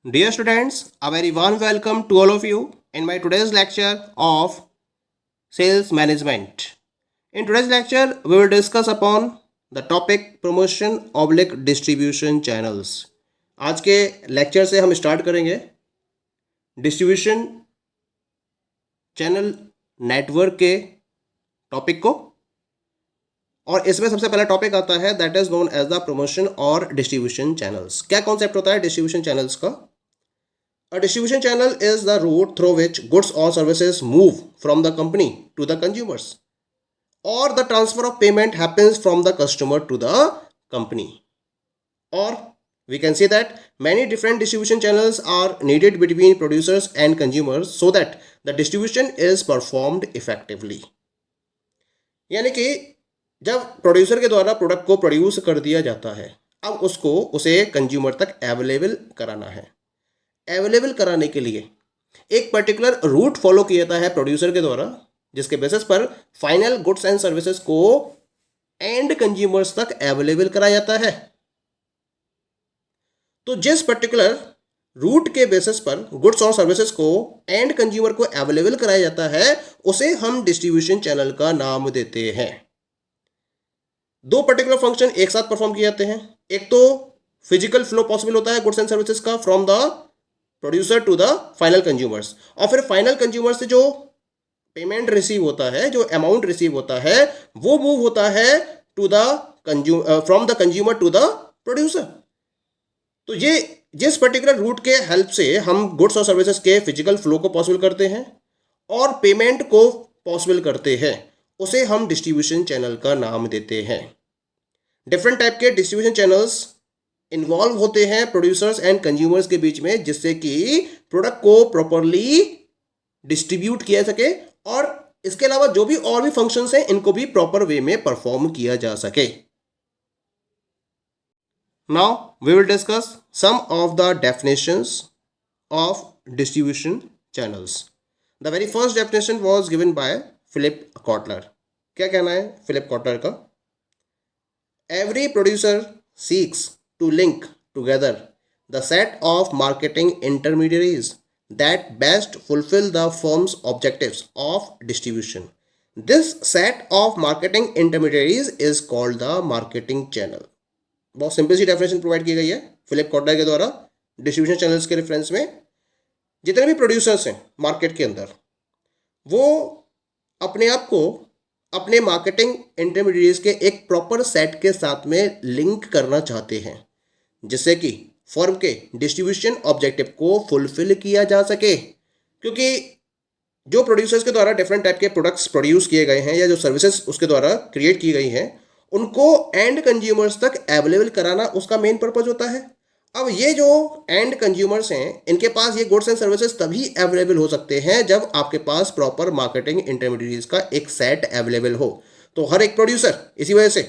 Dear students, a very warm welcome to all of you in my today's lecture of sales management. In today's lecture, we will discuss upon the topic promotion oblique distribution channels. आज के lecture से हम start करेंगे distribution channel network के topic को, और इसमें सबसे पहला टॉपिक आता है that is known as the promotion और डिस्ट्रीब्यूशन चैनल्स। क्या कॉन्सेप्ट होता है डिस्ट्रीब्यूशन चैनल्स का? A distribution channel is the route through which goods or services move from the company to the consumers, or the transfer of payment happens from the customer to the company. Or we can say that many different distribution channels are needed between producers and consumers so that the distribution is performed effectively. यानी कि जब producer के द्वारा product को produce कर दिया जाता है, अब उसको उसे कंज्यूमर तक अवेलेबल कराना है। अवेलेबल कराने के लिए एक पर्टिकुलर रूट फॉलो किया जाता है प्रोड्यूसर के द्वारा, जिसके बेसिस पर फाइनल गुड्स एंड सर्विसेज को एंड कंज्यूमर्स तक अवेलेबल कराया जाता है। तो जिस पर्टिकुलर रूट के बेसिस पर गुड्स और सर्विसेज को एंड कंज्यूमर को अवेलेबल कराया जाता है उसे हम डिस्ट्रीब्यूशन चैनल का नाम देते हैं। दो पर्टिकुलर फंक्शन एक साथ परफॉर्म किए जाते हैं। एक तो फिजिकल फ्लो पॉसिबल होता है गुड्स एंड सर्विसेज का from the producer to the final consumers, और फिर फाइनल कंज्यूमर से जो पेमेंट रिसीव होता है, जो अमाउंट रिसीव होता है, वो मूव होता है to the from the consumer to the producer. तो ये जिस पर्टिकुलर रूट के हेल्प से हम गुड्स और सर्विसेज के फिजिकल फ्लो को पॉसिबल करते हैं और पेमेंट को पॉसिबल करते हैं, उसे हम डिस्ट्रीब्यूशन चैनल का नाम देते हैं। डिफरेंट टाइप के डिस्ट्रीब्यूशन चैनल्स इन्वॉल्व होते हैं प्रोड्यूसर्स एंड कंज्यूमर्स के बीच में, जिससे कि प्रोडक्ट को प्रॉपरली डिस्ट्रीब्यूट किया सके और इसके अलावा जो भी और भी फंक्शंस हैं इनको भी प्रॉपर वे में परफॉर्म किया जा सके। Now we will discuss some of the definitions of distribution channels. The very first definition was given by Philip Kotler. क्या कहना है फिलिप कॉटलर का? Every producer seeks to link together the set of marketing intermediaries that best fulfill the firm's objectives of distribution. This set of marketing intermediaries is called the marketing channel. बहुत simple सी definition provide की गई है Philip Kotler के द्वारा distribution channels के reference में। जितने भी प्रोड्यूसर्स हैं मार्केट के अंदर, वो अपने आप को अपने मार्केटिंग इंटरमीडिएट्स के एक प्रॉपर सेट के साथ में लिंक करना चाहते हैं, जिससे कि फर्म के डिस्ट्रीब्यूशन ऑब्जेक्टिव को फुलफिल किया जा सके। क्योंकि जो प्रोड्यूसर्स के द्वारा डिफरेंट टाइप के प्रोडक्ट्स प्रोड्यूस किए गए हैं या जो सर्विसेज उसके द्वारा क्रिएट की गई हैं, उनको एंड कंज्यूमर्स तक अवेलेबल कराना उसका मेन पर्पज होता है। अब ये जो एंड कंज्यूमर्स हैं, इनके पास ये गुड्स एंड सर्विसेज तभी अवेलेबल हो सकते हैं जब आपके पास प्रॉपर मार्केटिंग इंटरमीडिएट्स का एक सेट अवेलेबल हो। तो हर एक प्रोड्यूसर इसी वजह से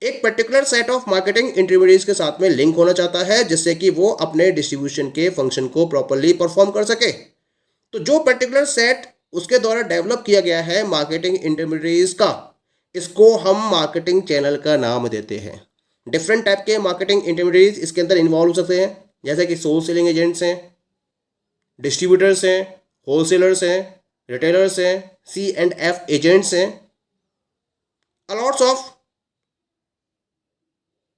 एक particular set of marketing intermediates के साथ में लिंक होना चाहता है, जिससे कि वो अपने डिस्ट्रीब्यूशन के फंक्शन को प्रॉपरली परफॉर्म कर सके। तो जो पर्टिकुलर सेट उसके द्वारा डेवलप किया गया है मार्केटिंग इंटरमीडिएट्स का, इसको हम मार्केटिंग चैनल का नाम देते हैं। डिफरेंट टाइप के मार्केटिंग इंटरमीडिएट्स इसके अंदर इन्वॉल्व हो सकते हैं, जैसे कि सोल सेलिंग एजेंट्स हैं, डिस्ट्रीब्यूटर्स हैं, होलसेलर्स हैं, रिटेलर्स हैं, C&F एजेंट्स हैं। A lots of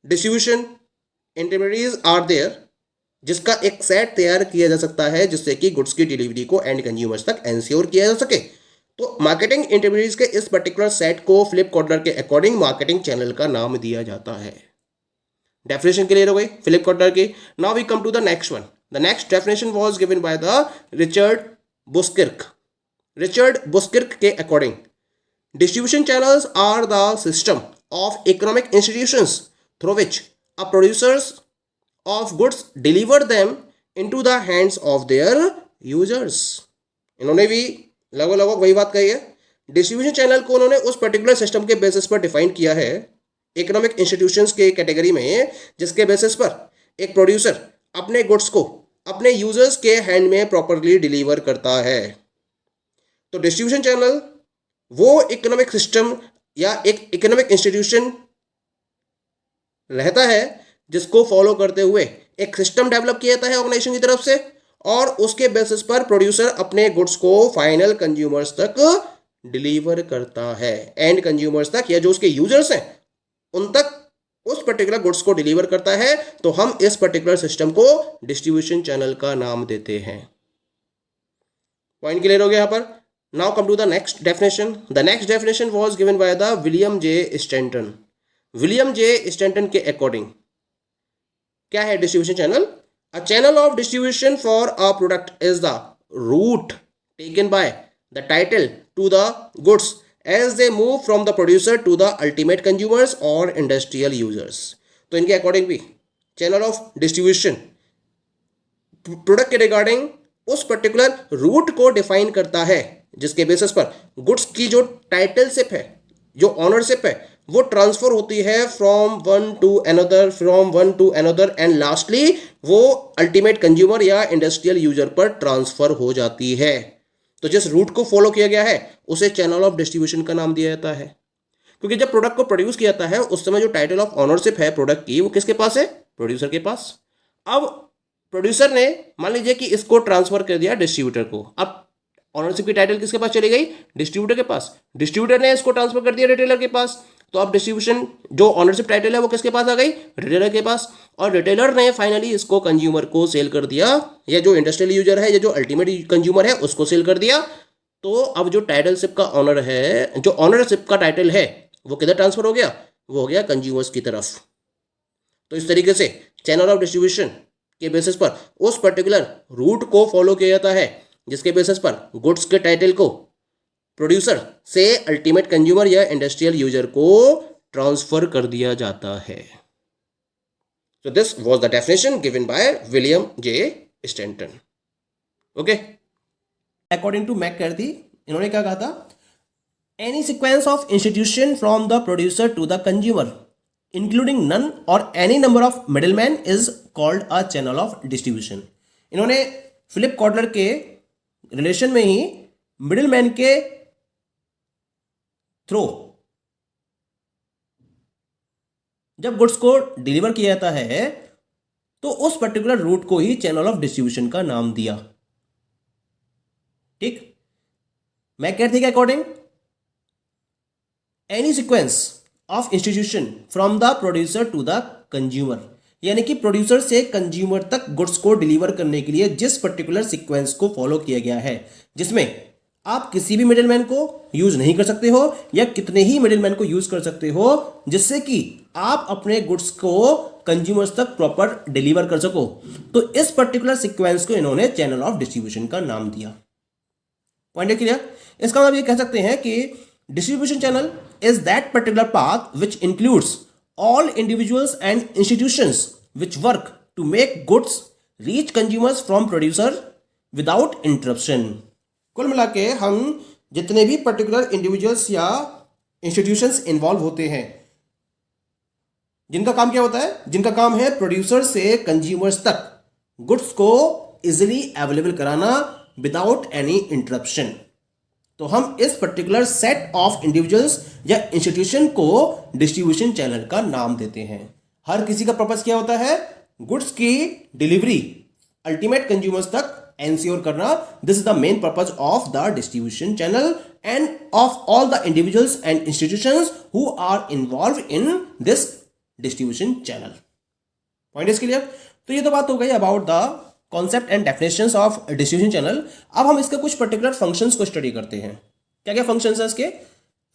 distribution intermediates are there, जिसका एक सेट तैयार किया जा सकता है जिससे कि गुड्स की डिलीवरी को एंड कंज्यूमर्स तक एंश्योर किया जा सके। तो मार्केटिंग इंटरमीडिएट्स के इस पर्टिकुलर सेट को फिलिप कॉटलर के अकॉर्डिंग मार्केटिंग चैनल का नाम दिया जाता है। डेफिनेशन क्लियर हो गई फिलिप कॉटलर की। Now we come to the next one. The next definition was given by the Richard Buskirk. Richard Buskirk के according distribution channels are the system of economic institutions through which a producers of goods deliver them into the hands of their users. इन्होंने भी लगभग वही बात कही है। Distribution channel को उन्होंने उस पर्टिकुलर सिस्टम के बेसिस पर डिफाइन किया है इकोनॉमिक इंस्टीट्यूशंस के कैटेगरी में, जिसके बेसिस पर एक प्रोड्यूसर अपने गुड्स को अपने यूजर्स के हैंड में प्रॉपरली डिलीवर करता है। तो डिस्ट्रीब्यूशन चैनल वो इकोनॉमिक सिस्टम या एक इकोनॉमिक इंस्टीट्यूशन रहता है जिसको फॉलो करते हुए एक सिस्टम डेवलप किया जाता है ऑर्गेनाइजेशन की तरफ से, और उसके बेसिस पर प्रोड्यूसर अपने गुड्स को फाइनल कंज्यूमर्स तक डिलीवर करता है, एंड कंज्यूमर्स तक, या जो उसके यूजर्स हैं उन तक उस पर्टिकुलर गुड्स को डिलीवर करता है। तो हम इस पर्टिकुलर सिस्टम को डिस्ट्रीब्यूशन चैनल का नाम देते हैं। पॉइंट क्लियर हो गया यहाँ पर। Now come to the next definition. The next definition was given by the William J Stanton. William J Stanton के अकॉर्डिंग क्या है distribution channel? A channel of distribution for a product is the route taken by the title to the goods as they move from the producer to the ultimate consumers or industrial users। तो इनके according भी channel of distribution product के regarding उस particular root को define करता है जिसके basis पर गुड्स की जो टाइटलशिप है, जो ऑनरशिप है, वो ट्रांसफर होती है from one two another and lastly वो अल्टीमेट कंज्यूमर या इंडस्ट्रियल यूजर पर ट्रांसफर हो जाती है। तो जिस रूट को फॉलो किया गया है उसे चैनल ऑफ डिस्ट्रीब्यूशन का नाम दिया जाता है, क्योंकि जब प्रोडक्ट को प्रोड्यूस किया जाता है उस समय जो टाइटल ऑफ ऑनरशिप है प्रोडक्ट की वो किसके पास है? प्रोड्यूसर के पास। अब प्रोड्यूसर ने मान लीजिए कि इसको ट्रांसफर कर दिया डिस्ट्रीब्यूटर को, अब ऑनरशिप की टाइटल किसके पास चली गई? डिस्ट्रीब्यूटर के पास। डिस्ट्रीब्यूटर ने इसको ट्रांसफर कर दिया रिटेलर के पास, तो अब डिस्ट्रीब्यूशन जो ऑनरशिप टाइटल है वो किसके पास आ गई? रिटेलर के पास। और रिटेलर ने फाइनली इसको कंज्यूमर को सेल कर दिया, या जो इंडस्ट्रियल यूजर है या जो अल्टीमेट कंज्यूमर है उसको सेल कर दिया। तो अब जो टाइटलशिप का ऑनर है, जो ऑनरशिप का टाइटल है वो किधर ट्रांसफर हो गया? वो हो गया कंज्यूमर्स की तरफ। तो इस तरीके से चैनल ऑफ डिस्ट्रीब्यूशन के बेसिस पर उस पर्टिकुलर रूट को फॉलो किया जाता है जिसके बेसिस पर गुड्स के टाइटल को प्रोड्यूसर से अल्टीमेट कंज्यूमर या इंडस्ट्रियल यूजर को ट्रांसफर कर दिया जाता है। So this was the definition given by William J. Stanton. Okay. According to McCarthy, इन्होंने क्या कहा था? Any sequence of institution from the producer to the consumer, including none or any number of middlemen, is called a channel of distribution. इन्होंने Philip Kotler के relation में ही middleman के through जब goods को डिलीवर किया जाता है तो उस पर्टिकुलर रूट को ही चैनल ऑफ डिस्ट्रीब्यूशन का नाम दिया। ठीक। मैककार्थी के according any sequence of institution from the producer to the consumer, यानी कि प्रोड्यूसर से कंज्यूमर तक गुड्स को डिलीवर करने के लिए जिस पर्टिकुलर सीक्वेंस को फॉलो किया गया है, जिसमें आप किसी भी मिडिलमैन को यूज नहीं कर सकते हो या कितने ही मिडिलमैन को यूज कर सकते हो जिससे कि आप अपने गुड्स को कंज्यूमर्स तक प्रॉपर डिलीवर कर सको। तो इस पर्टिकुलर सीक्वेंस को इन्होंने चैनल ऑफ डिस्ट्रीब्यूशन का नाम दिया। Point clear? इसका मतलब ये कह सकते हैं कि distribution channel is that particular path which includes all individuals and institutions which work to make goods reach consumers from producer without interruption. कुल मिला के हम जितने भी पर्टिकुलर इंडिविजुअल्स या इंस्टीट्यूशंस इन्वॉल्व होते हैं, जिनका काम क्या होता है? जिनका काम है प्रोड्यूसर से कंज्यूमर्स तक गुड्स को इजीली अवेलेबल कराना विदाउट एनी इंटरप्शन। तो हम इस पर्टिकुलर सेट ऑफ इंडिविजुअल्स या इंस्टीट्यूशन को डिस्ट्रीब्यूशन चैनल का नाम देते हैं। हर किसी का पर्पस क्या होता है? गुड्स की डिलीवरी अल्टीमेट कंज्यूमर्स तक एंश्योर करना। This is the main purpose of the distribution channel and of all the individuals and institutions who are involve in this distribution channel. Point is clear? तो ये तो बात हो गई about the concept and definitions of distribution channel. अब हम इसके कुछ पर्टिकुलर फंक्शंस को स्टडी करते हैं। क्या क्या फंक्शंस है इसके?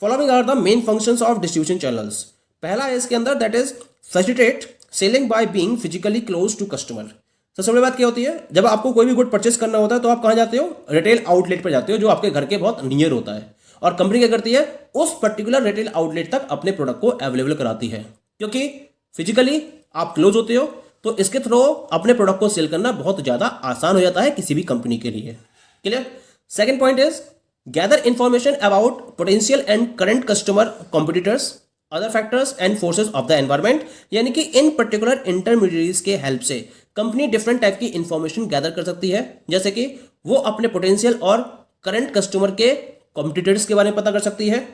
Following are the main functions of distribution channels. पहला है इसके अंदर that is facilitate selling by being physically close to customer. सबसे बड़ी बात क्या होती है? जब आपको कोई भी गुड परचेस करना होता है तो आप कहाँ जाते हो? रिटेल आउटलेट पर जाते हो, जो आपके घर के बहुत नियर होता है। और कंपनी क्या करती है? उस पर्टिकुलर रिटेल आउटलेट तक अपने प्रोडक्ट को अवेलेबल कराती है, क्योंकि फिजिकली आप क्लोज होते हो। तो इसके थ्रू अपने प्रोडक्ट को सेल करना बहुत ज़्यादा आसान हो जाता है किसी भी कंपनी के लिए। Clear? Second point is gather information about potential and current customer, competitors, other factors and forces of the environment. यानी कि इन पर्टिकुलर इंटरमीडिएट्स के हेल्प से कंपनी डिफरेंट टाइप की इंफॉर्मेशन गैदर कर सकती है, जैसे कि वो अपने पोटेंशियल और करंट कस्टमर के कॉम्पिटिटर्स के बारे में पता कर सकती है,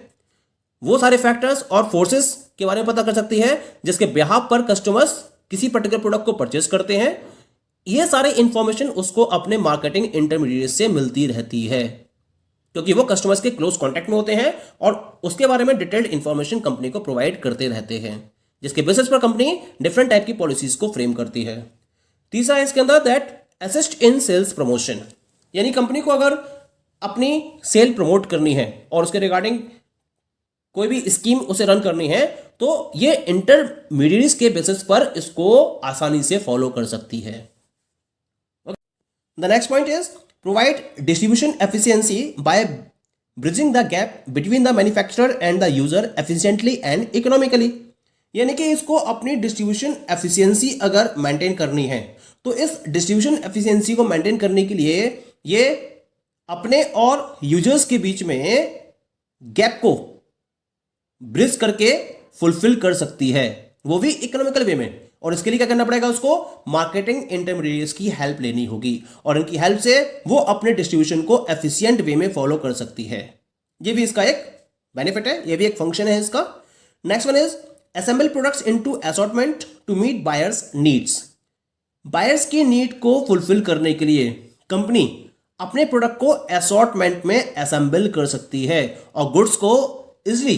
वो सारे फैक्टर्स और फोर्सेस के बारे में पता कर सकती है जिसके बिहाफ पर कस्टमर्स किसी पर्टिकुलर प्रोडक्ट को परचेस करते हैं, ये सारे इंफॉर्मेशन उसको अपने मार्केटिंग इंटरमीडिएट से मिलती रहती है, क्योंकि वो कस्टमर्स के क्लोज कांटेक्ट में होते हैं और उसके बारे में डिटेल्ड इंफॉर्मेशन कंपनी को प्रोवाइड करते रहते हैं, जिसके बेसिस पर कंपनी डिफरेंट टाइप की पॉलिसीज को फ्रेम करती है। तीसरा है इसके अंदर that assist in sales promotion, यानी कंपनी को अगर अपनी सेल प्रमोट करनी है और उसके रिगार्डिंग कोई भी स्कीम उसे रन करनी है, तो ये इंटरमीडिएट्स के बेसिस पर इसको आसानी से फॉलो कर सकती है। The next point is provide distribution efficiency by bridging the gap between the manufacturer and the user efficiently and economically, यानी कि इसको अपनी डिस्ट्रीब्यूशन एफिशिएंसी अगर मेंटेन करनी है तो इस डिस्ट्रीब्यूशन एफिशिएंसी को मेंटेन करने के लिए ये अपने और यूजर्स के बीच में गैप को ब्रिज करके फुलफिल कर सकती है, वो भी इकोनॉमिकल वे में। और इसके लिए क्या करना पड़ेगा, उसको मार्केटिंग इंटरमीडिएट्स की हेल्प लेनी होगी और इनकी हेल्प से वो अपने डिस्ट्रीब्यूशन को एफिशिएंट वे में फॉलो कर सकती है। ये भी इसका एक बेनिफिट है, ये भी एक फंक्शन है इसका। Next one is assemble products into assortment to meet buyers needs. Buyers की नीड को फुलफिल करने के लिए कंपनी अपने प्रोडक्ट को असॉर्टमेंट में असेंबल कर सकती है और गुड्स को इजिली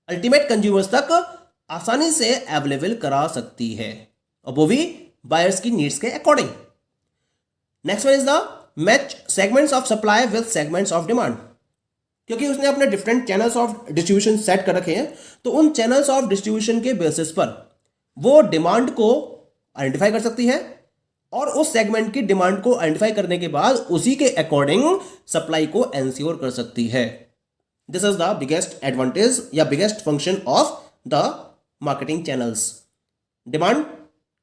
अल्टीमेट कंज्यूमर्स तक आसानी से अवेलेबल करा सकती है, और वो भी बायर्स की नीड्स के according. Next one is the match segments of supply with segments of demand, क्योंकि उसने अपने different channels of distribution set कर रखे हैं, तो उन चैनल्स ऑफ डिस्ट्रीब्यूशन के बेसिस पर वो डिमांड को आइडेंटिफाई कर सकती है और उस सेगमेंट की डिमांड को आइडेंटिफाई करने के बाद उसी के अकॉर्डिंग सप्लाई को एंश्योर कर सकती है। This is the biggest advantage या biggest function of the marketing channels, demand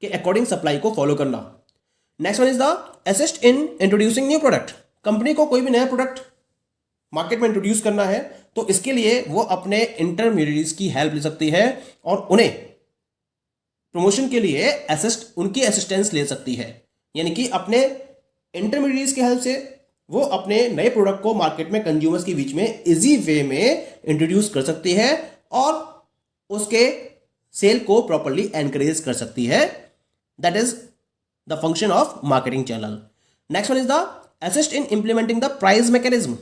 के अकॉर्डिंग सप्लाई को फॉलो करना। Next one is the assist in introducing new product. Company को कोई भी नया प्रोडक्ट मार्केट में इंट्रोड्यूस करना है तो इसके लिए वो अपने इंटरमीडिएट्स की हेल्प ले सकती है और उन्हें प्रमोशन के लिए उनकी असिस्टेंस ले सकती है, यानी कि अपने इंटरमीडिएट्स की हेल्प से वो अपने नए प्रोडक्ट को मार्केट में कंज्यूमर्स के बीच में इजी वे में इंट्रोड्यूस कर सकती है और उसके सेल को प्रॉपर्ली एनकरेज कर सकती है। That is the function of marketing channel. Next one is the assist in implementing the price mechanism.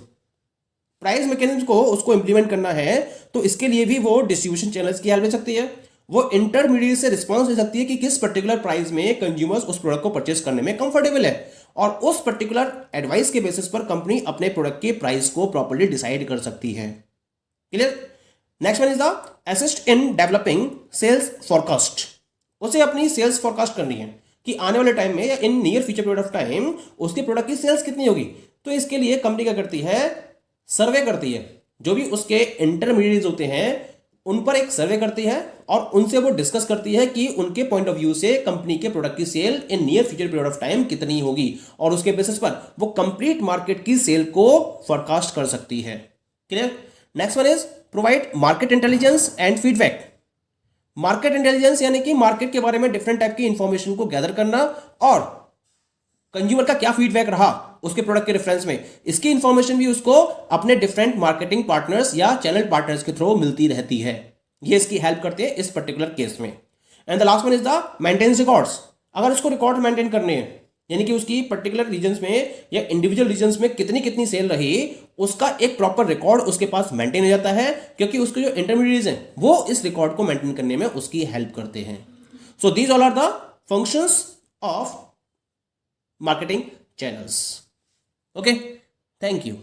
Price mechanism को उसको इंप्लीमेंट करना है तो इसके लिए भी वो डिस्ट्रीब्यूशन चैनल्स की हेल्प ले सकती है। वो इंटरमीडिएट से रिस्पॉन्स ले सकती है कि किस पर्टिकुलर प्राइस में कंज्यूमर्स उस प्रोडक्ट को परचेस करने में कंफर्टेबल है और उस पर्टिकुलर एडवाइस के बेसिस पर कंपनी अपने प्रोडक्ट के प्राइस को प्रॉपर्ली डिसाइड कर सकती है। Clear? Next one is the assist in developing sales forecast. उसे अपनी सेल्स फॉरकास्ट करनी है कि आने वाले टाइम में या इन near future period of time उसके प्रोडक्ट की सेल्स कितनी होगी। तो इसके लिए कंपनी क्या करती है, सर्वे करती है, जो भी उसके इंटरमीडिएट्स होते हैं उन पर एक सर्वे करती है और उनसे वो डिस्कस करती है कि उनके पॉइंट ऑफ व्यू से कंपनी के प्रोडक्ट की sale in near future period of time कितनी होगी और उसके बेसिस पर वो कंप्लीट मार्केट की सेल को फोरकास्ट कर सकती है। Clear? Next one is provide market intelligence and feedback. Market intelligence यानी कि मार्केट के बारे में डिफरेंट टाइप की इंफॉर्मेशन को गैदर करना और कंज्यूमर का क्या फीडबैक रहा उसके प्रोडक्ट के रेफरेंस में, इसकी इंफॉर्मेशन भी उसको अपने डिफरेंट मार्केटिंग पार्टनर्स या चैनल पार्टनर्स के थ्रू मिलती रहती है। ये इसकी हेल्प करते हैं इस पर्टिकुलर केस में। And the last one is the maintenance records. अगर उसको रिकॉर्ड मेंटेन करने हैं यानी कि उसकी पर्टिकुलर रीजन्स में या इंडिविजुअल रीजन्स में कितनी कितनी सेल रही उसका एक प्रॉपर रिकॉर्ड उसके पास मेंटेन हो जाता है, क्योंकि उसके जो इंटरमीडिएट्स हैं वो इस रिकॉर्ड को मेंटेन करने में उसकी हेल्प करते हैं। So these all are the functions of marketing channels. Okay, thank you.